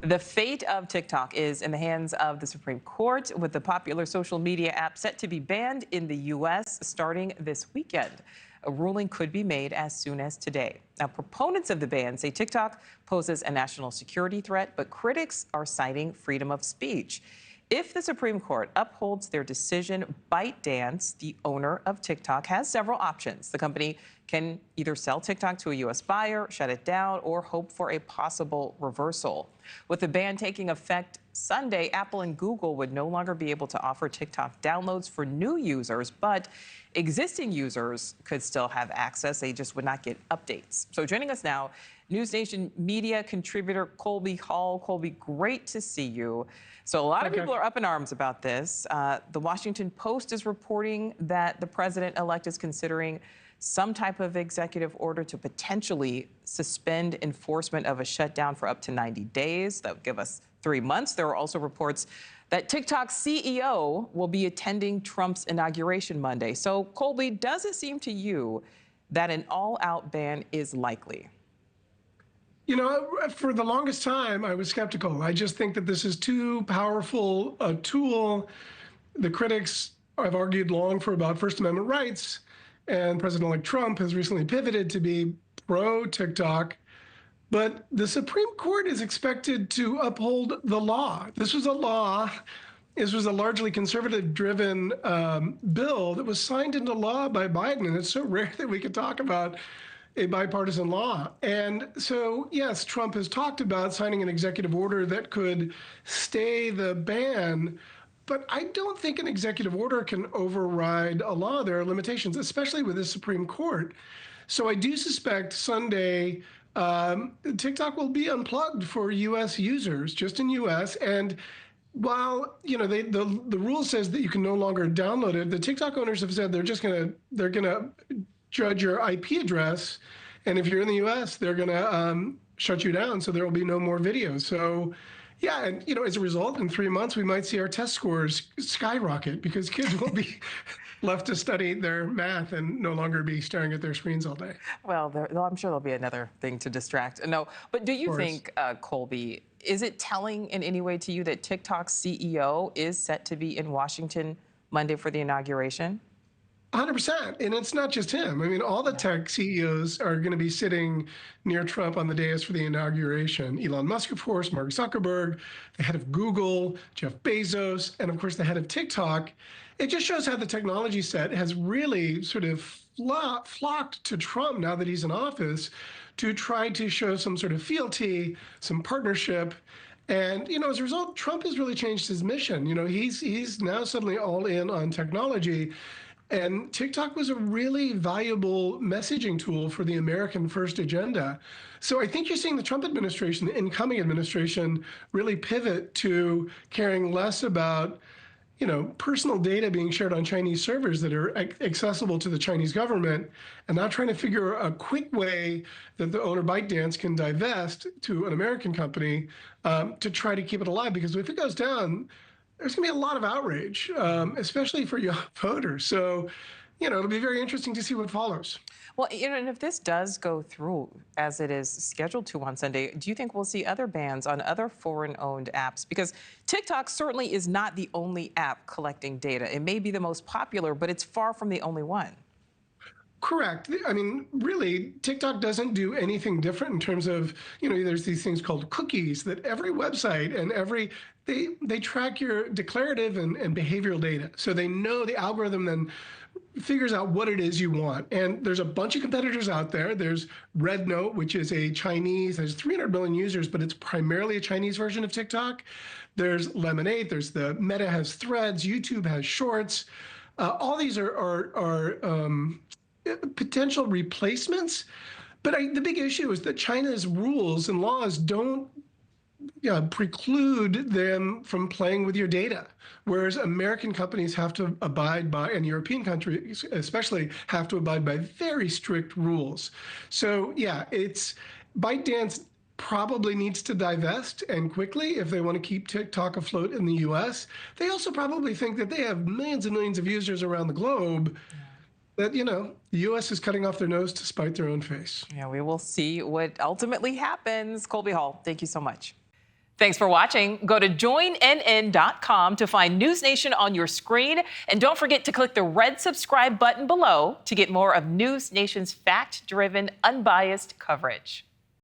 The fate of TikTok is in the hands of the Supreme Court, with the popular social media app set to be banned in the U.S. starting this weekend. A ruling could be made as soon as today. Now, proponents of the ban say TikTok poses a national security threat, but critics are citing freedom of speech. If the Supreme Court upholds their decision, ByteDance, the owner of TikTok, has several options. The company can either sell TikTok to a U.S. buyer, shut it down, or hope for a possible reversal. With the ban taking effect Sunday, Apple and Google would no longer be able to offer TikTok downloads for new users, but existing users could still have access. They just would not get updates. So joining us now, NewsNation media contributor Colby Hall. Colby, great to see you. So a lot of people are up in arms about this. The Washington Post is reporting that the president-elect is considering some type of executive order to potentially suspend enforcement of a shutdown for up to 90 days. That would give us 3 months. There are also reports that TikTok's CEO will be attending Trump's inauguration Monday. So, Colby, does it seem to you that an all-out ban is likely? You know, for the longest time, I was skeptical. I just think that this is too powerful a tool. The critics have argued long for about First Amendment rights, and President-elect Trump has recently pivoted to be pro-TikTok. But the Supreme Court is expected to uphold the law. This was a law. This was a largely conservative-driven bill that was signed into law by Biden, and it's so rare that we could talk about a bipartisan law. And so, yes, Trump has talked about signing an executive order that could stay the ban, but I don't think an executive order can override a law. There are limitations, especially with the Supreme Court. So I do suspect Sunday TikTok will be unplugged for U.S. users, just in U.S. And while, you know, the rule says that you can no longer download it, the TikTok owners have said they're gonna judge your IP address, and if you're in the U.S., they're gonna shut you down, so there will be no more videos. So, yeah, and you know, as a result, in 3 months, we might see our test scores skyrocket because kids will be left to study their math and no longer be staring at their screens all day. Well, I'm sure there'll be another thing to distract. No, but do you think, Colby, is it telling in any way to you that TikTok's CEO is set to be in Washington Monday for the inauguration? 100%. And it's not just him. I mean, all the tech CEOs are going to be sitting near Trump on the dais for the inauguration. Elon Musk, of course, Mark Zuckerberg, the head of Google, Jeff Bezos, and of course, the head of TikTok. It just shows how the technology set has really sort of flocked to Trump now that he's in office to try to show some sort of fealty, some partnership. And, you know, as a result, Trump has really changed his mission. You know, he's now suddenly all in on technology. And TikTok was a really valuable messaging tool for the American First agenda. So I think you're seeing the Trump administration, the incoming administration, really pivot to caring less about, you know, personal data being shared on Chinese servers that are accessible to the Chinese government, and not trying to figure a quick way that the owner ByteDance can divest to an American company to try to keep it alive. Because if it goes down, there's going to be a lot of outrage, especially for young voters. So, you know, it'll be very interesting to see what follows. Well, you know, and if this does go through as it is scheduled to on Sunday, do you think we'll see other bans on other foreign-owned apps? Because TikTok certainly is not the only app collecting data. It may be the most popular, but it's far from the only one. Correct. I mean, really, TikTok doesn't do anything different in terms of, you know, there's these things called cookies that every website and they track your declarative and behavioral data. So they know the algorithm then figures out what it is you want. And there's a bunch of competitors out there. There's RedNote, which is a Chinese, there's 300 million users, but it's primarily a Chinese version of TikTok. There's Lemonade, there's the Meta has Threads, YouTube has Shorts. All these are potential replacements. But the big issue is that China's rules and laws don't preclude them from playing with your data, whereas American companies have to abide by, and European countries especially, have to abide by very strict rules. So yeah, ByteDance probably needs to divest, and quickly, if they want to keep TikTok afloat in the US. They also probably think that they have millions and millions of users around the globe that, you know, the U.S. is cutting off their nose to spite their own face. Yeah, we will see what ultimately happens. Colby Hall, thank you so much. Thanks for watching. Go to joinnn.com to find NewsNation on your screen. And don't forget to click the red subscribe button below to get more of NewsNation's fact-driven, unbiased coverage.